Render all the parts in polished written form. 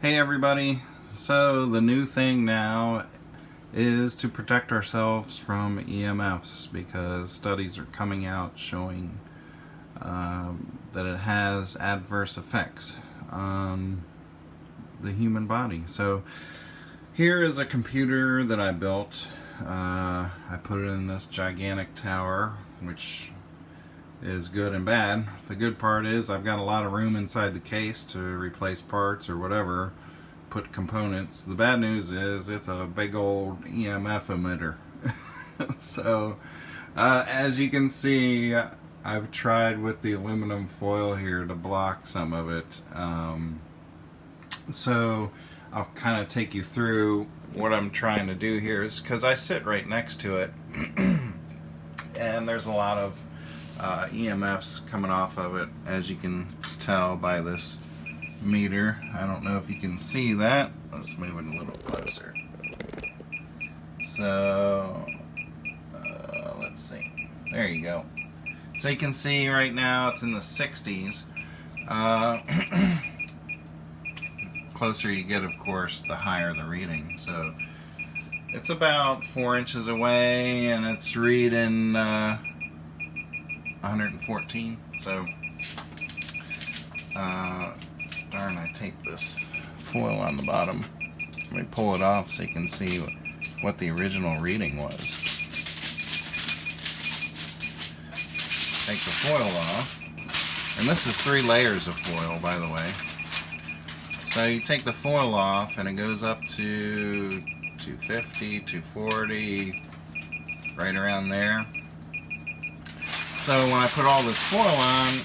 Hey everybody, so the new thing now is to protect ourselves from EMFs because studies are coming out showing that it has adverse effects on the human body. So here is a computer that I built. I put it in this gigantic tower, which is good and bad. The good part is I've got a lot of room inside the case to replace parts or whatever, put components. The bad news is it's a big old EMF emitter. So as you can see, I've tried with the aluminum foil here to block some of it. So I'll kind of take you through what I'm trying to do here, is because I sit right next to it and there's a lot of EMFs coming off of it, as you can tell by this meter. I don't know if you can see that. Let's move it a little closer. So let's see. There you go. So you can see right now it's in the 60s. Closer you get, of course, the higher the reading. So it's about 4 inches away and it's reading 114. So darn, I taped this foil on the bottom. Let me pull it off so you can see what the original reading was. Take the foil off, and this is 3 layers of foil, by the way. So you take the foil off and it goes up to 250, 240, right around there. So when I put all this foil on,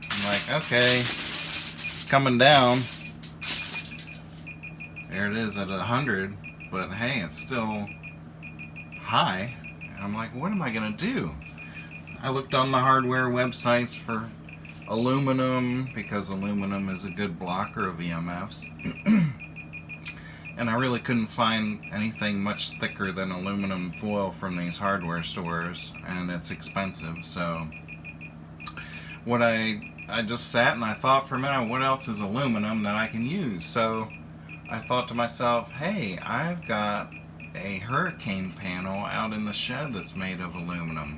I'm like, okay, it's coming down. There it is at 100, but hey, it's still high. And I'm like, what am I gonna do? I looked on the hardware websites for aluminum, because aluminum is a good blocker of EMFs. And I really couldn't find anything much thicker than aluminum foil from these hardware stores, and it's expensive. So what I just sat and I thought for a minute, what else is aluminum that I can use? So I thought to myself, hey, I've got a hurricane panel out in the shed that's made of aluminum.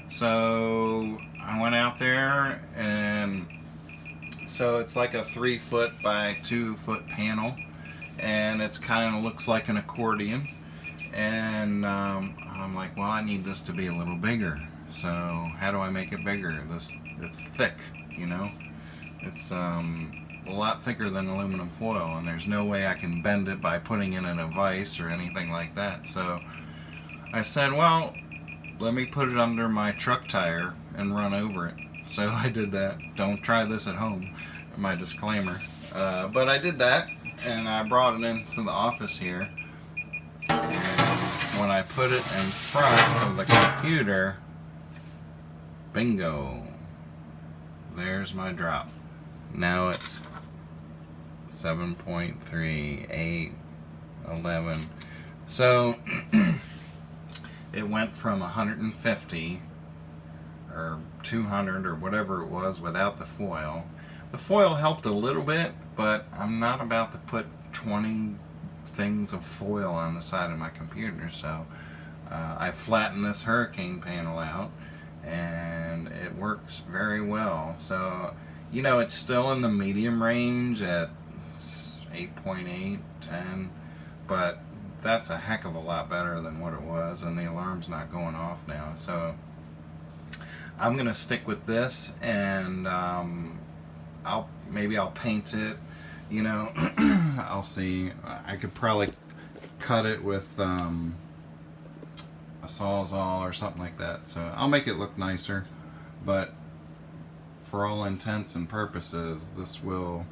So I went out there, and so it's like a 3-foot by 2-foot panel, and it's kind of looks like an accordion. And I'm like, well, I need this to be a little bigger. So how do I make it bigger? It's thick, you know. It's a lot thicker than aluminum foil, and there's no way I can bend it by putting it in a vise or anything like that. So I said, well, let me put it under my truck tire and run over it. So I did that. Don't try this at home, my disclaimer. But I did that, and I brought it into the office here. And when I put it in front of the computer, bingo, there's my drop. Now it's 7.38, 11. So it went from 150 or 200 or whatever it was without the foil. The foil helped a little bit, but I'm not about to put 20 things of foil on the side of my computer. So I flattened this hurricane panel out, and it works very well. So, you know, it's still in the medium range at 8.8, 10, but that's a heck of a lot better than what it was, and the alarm's not going off now. So I'm gonna stick with this, and maybe I'll paint it, you know. I'll see. I could probably cut it with a Sawzall or something like that. So I'll make it look nicer, but for all intents and purposes, this will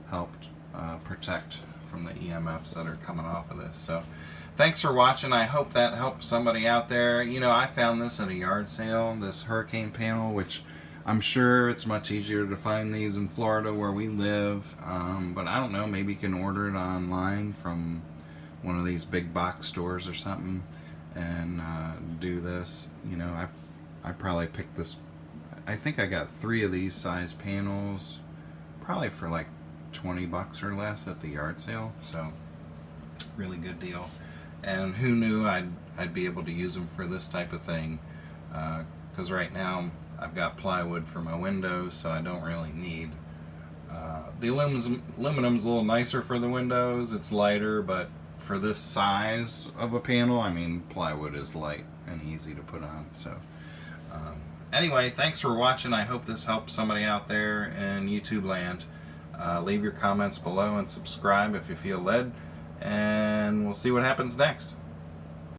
help protect from the EMFs that are coming off of this. So thanks for watching. I hope that helped somebody out there. You know, I found this at a yard sale, this hurricane panel, which I'm sure it's much easier to find these in Florida where we live, but I don't know, maybe you can order it online from one of these big box stores or something and do this. You know, I probably picked this. I think I got 3 of these size panels, probably for like 20 bucks or less at the yard sale. So really good deal. And who knew I'd be able to use them for this type of thing, because right now I've got plywood for my windows, so I don't really need the aluminum's a little nicer for the windows. It's lighter, but for this size of a panel, I mean, plywood is light and easy to put on. So anyway, thanks for watching. I hope this helps somebody out there in YouTube land. Leave your comments below and subscribe if you feel led, and we'll see what happens next.